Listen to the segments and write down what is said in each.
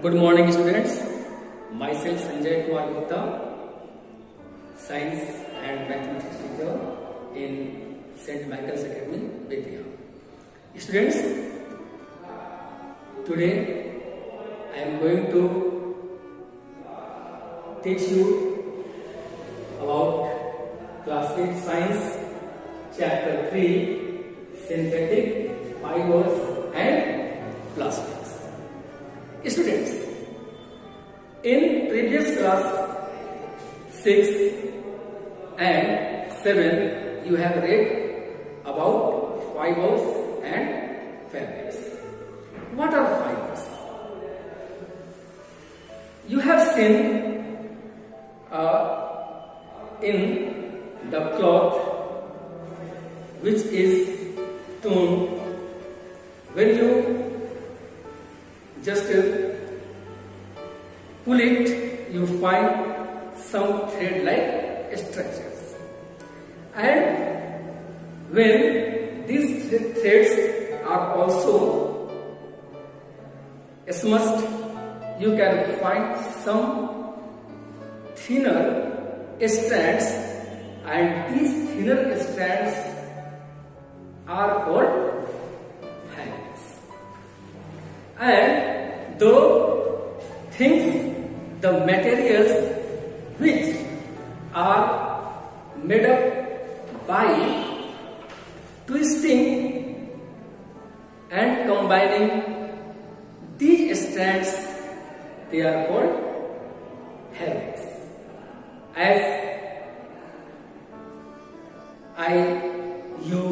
Good morning, students. Myself Sanjay Kumar Gupta, Science and Mathematics teacher in St. Michael's Academy, Bettiah. Students, today I am going to teach you about Class 8 Science, Chapter 3, Synthetic Fibers and Plastics. Students, in previous class 6 and 7, you have read about fibers and fabrics. What are fibers? You have seen in the cloth which is torn. When you just pull it, you find some thread-like structures. And when these threads are also smudged, you can find some thinner strands, and these thinner strands are called fibers. And the materials which are made up by twisting and combining these strands, they are called fabrics. As you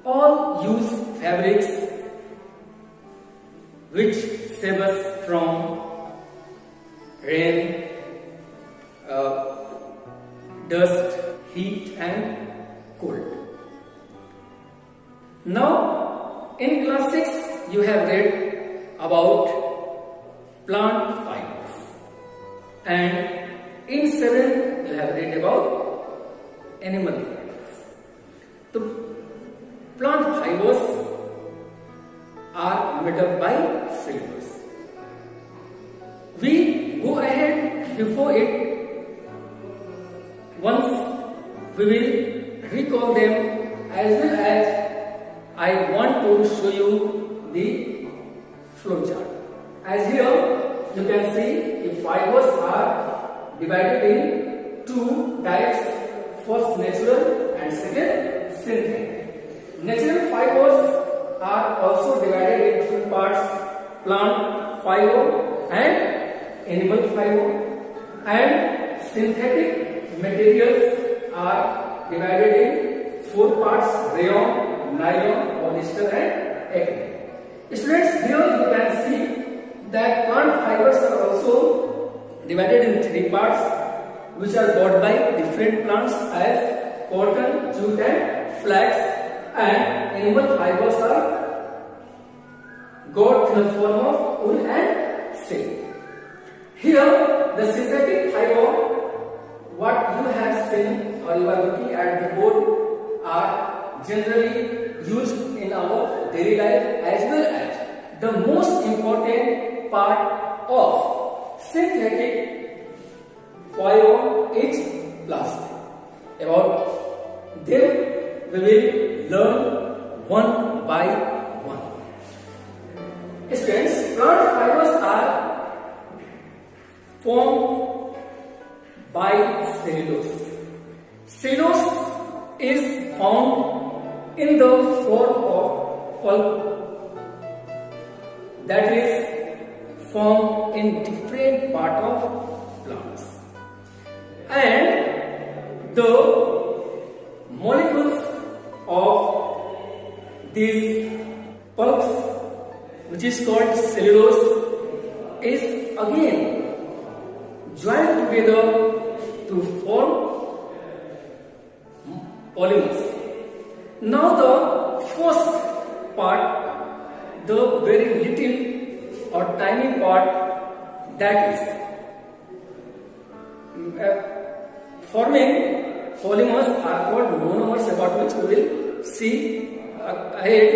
all use fabrics which save us from rain, dust, heat and cold. Now, in class 6, you have read about plant fibers, and in 7, you have read about animal fibers. The plant fibers are made up by cellulose. We go ahead before it. Once we will recall them, as well as I want to show you the flow chart. As here you can see the fibers are divided in two types: first natural and second synthetic. Natural fibers are also divided in two parts: plant fiber and animal fiber. And synthetic materials are divided in four parts: rayon, nylon, polyester and acrylic. Students, here you can see that plant fibers are also divided in three parts, which are got by different plants as cotton, jute and flax. And animal fibers are got in the form of wool and silk. Here, the synthetic fiber, what you have seen or you are looking at the board, are generally used in our daily life, as well as the most important part of synthetic fiber is plastic. About them, we will learn one by one. Students, plant fibers are formed by cellulose. Cellulose is found in the form of pulp that is formed in different part of plants. And the molecules of these pulps, which is called cellulose, is again joined together to form polymers. Now the first part, the very little or tiny part, that is forming polymers, are called monomers, about which we will see ahead.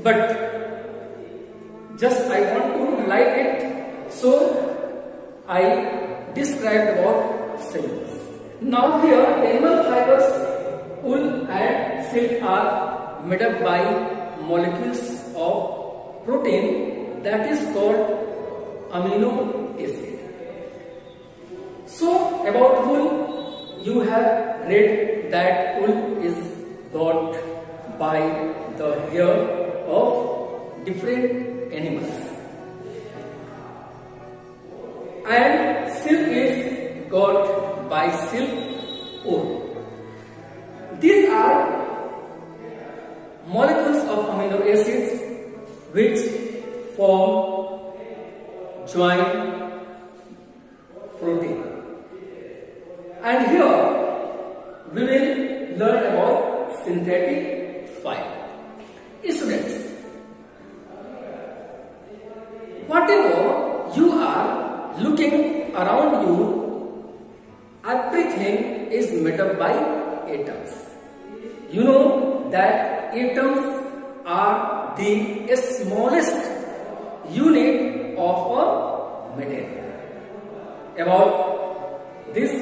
But just I want to like it, so I described about cellulose. Now here animal fibers, wool and silk are made up by molecules of protein that is called amino acid. So about wool, you have read that wool is got by the hair of different animals, and silk is got by silk wool. These are molecules of amino acids which form joint protein. And here we will learn about synthetic fiber. Students, whatever you are looking around you, everything is made up by atoms. You know that atoms are the smallest unit of a material. About this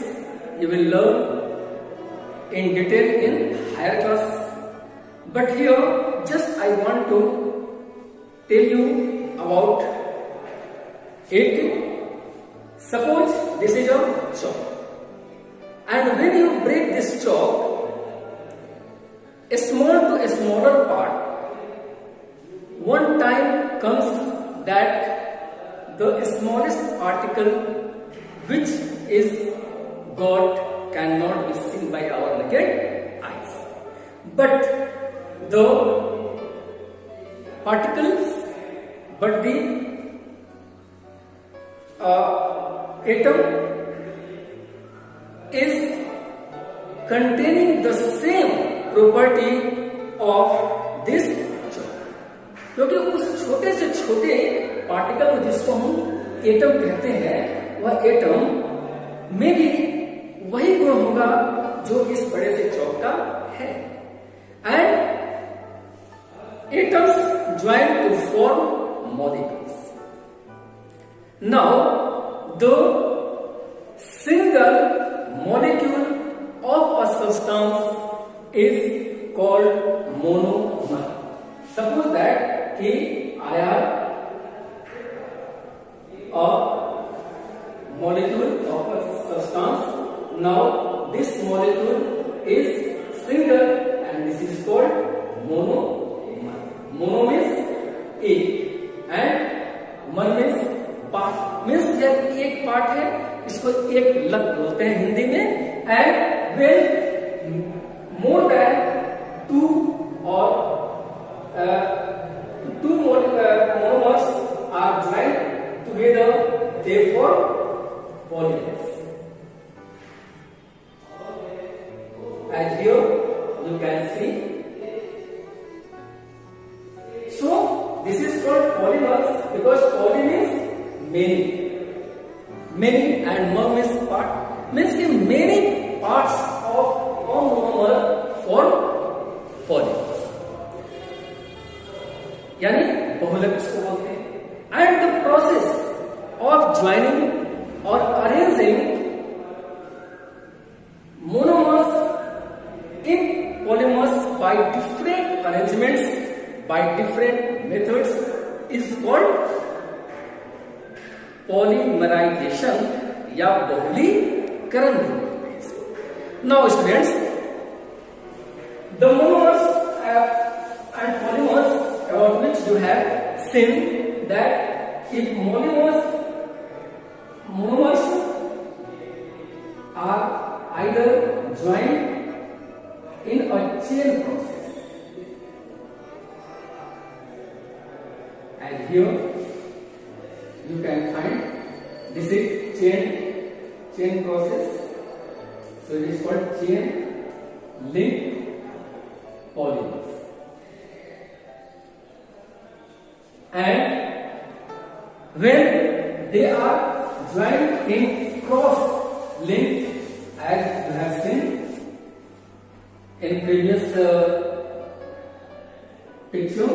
you will learn in detail in higher class. But here just I want to tell you about it. Suppose this is a chalk, and when you break this chalk, a small to a smaller part, one time comes that the smallest particle which is got cannot be seen by our naked eyes, but the particles, but the atom is containing the same property of this chalk. क्योंकि उस छोटे से छोटे particle को जिसको हम atom कहते हैं, वह एटम में भी वही गुण होगा जो इस बड़े से चौक का है. And atoms join to form molecules. Now the single molecule of a substance is called monomer. Suppose that I have a molecule of a substance. Now this molecule is single and this is called monomer. Mono means एक and mer means part. Means जब एक part है इसको एक लग बोलते हैं हिंदी में. And when more than two or two monomers are joined together, they form polymers. As here you can see. So this is called polymers because poly means many and mer means part, means many parts of a monomer form polymers, यानी बहुलक इसको बोलते हैं. And the process of joining or arranging monomers in polymers by different arrangements, by different methods is called polymerization या बहुलीकरण. Now students, the monomers and polymers about which you have seen that if monomers are either joined in a chain process, and here you can find this is chain process, so it is called chain link polymers. And when they are joined in cross link, as you have seen in previous picture,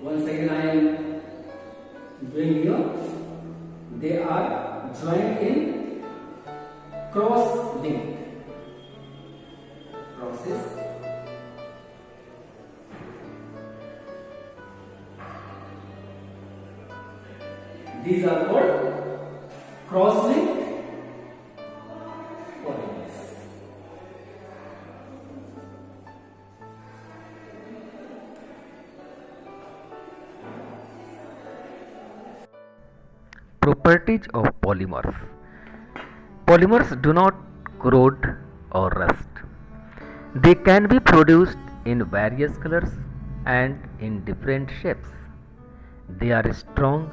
once again I am doing here, they are joined in cross-linked process. These are called cross-linked polymers. Properties of polymers. Polymers do not corrode or rust. They can be produced in various colors and in different shapes. They are strong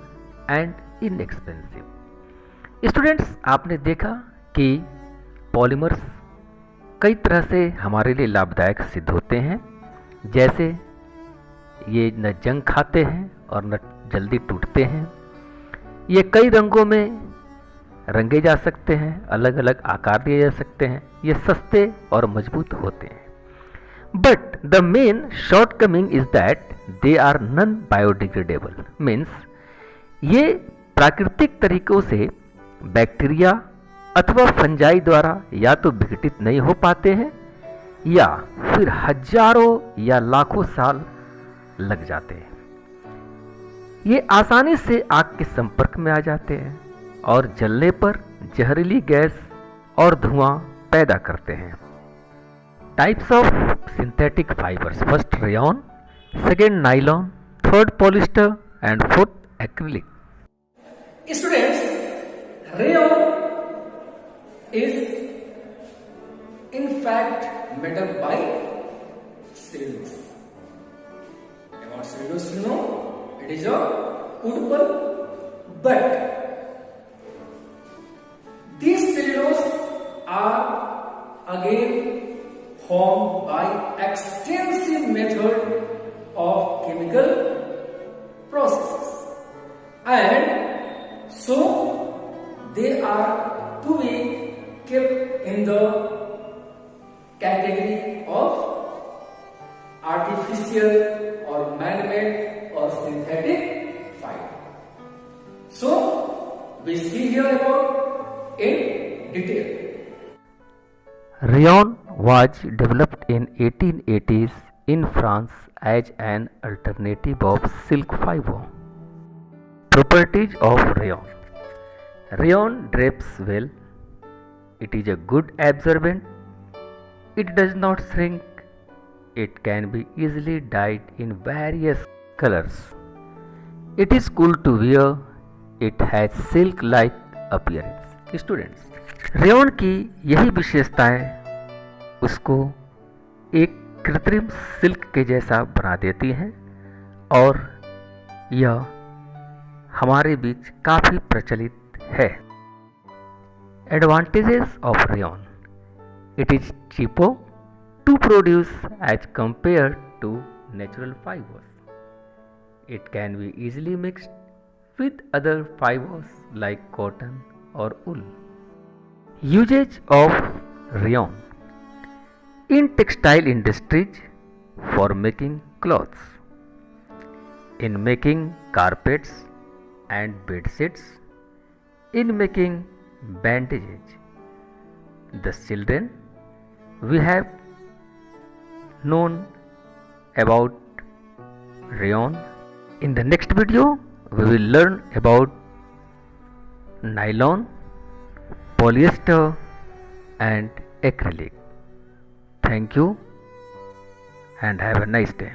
and inexpensive. Students, आपने देखा कि polymers कई तरह से हमारे लिए लाभदायक सिद्ध होते हैं। जैसे ये न जंग खाते हैं और न जल्दी टूटते हैं। ये कई रंगों में रंगे जा सकते हैं, अलग अलग आकार दिए जा सकते हैं। ये सस्ते और मजबूत होते हैं। But the main shortcoming is that they are non biodegradable. Means ये प्राकृतिक तरीकों से बैक्टीरिया अथवा फंजाई द्वारा या तो विघटित नहीं हो पाते हैं या फिर हजारों या लाखों साल लग जाते हैं। ये आसानी से आग के संपर्क में आ जाते हैं और जलने पर जहरीली गैस और धुआं पैदा करते हैं। Types of synthetic fibres: first rayon, second nylon, third polyester and fourth acrylic. Students, rayon is in fact made up by cellulose. About cellulose, you know, it is a wood pulp, but these cellulose are again formed by extensive method of chemical processes, and so they are to be kept in the category of artificial or man-made or synthetic fiber. So we see here about in detail. Rayon was developed in 1880s in France as an alternative of silk fiber. Properties of rayon. Rayon drapes well. It is a good absorbent. It does not shrink. It can be easily dyed in various colors. It is cool to wear. It has silk-like appearance. Students, rayon की यही विशेषताएं उसको एक कृत्रिम silk के जैसा बना देती हैं और यह हमारे बीच काफ़ी प्रचलित है। Advantages of rayon: it is cheaper to produce as compared to natural fibres. It can be easily mixed with other fibres like cotton और wool. Uses of rayon in textile industries for making clothes, in making carpets and bed sheets, in making bandages. The children, we have known about rayon. In the next video we will learn about nylon, polyester and acrylic. Thank you and have a nice day.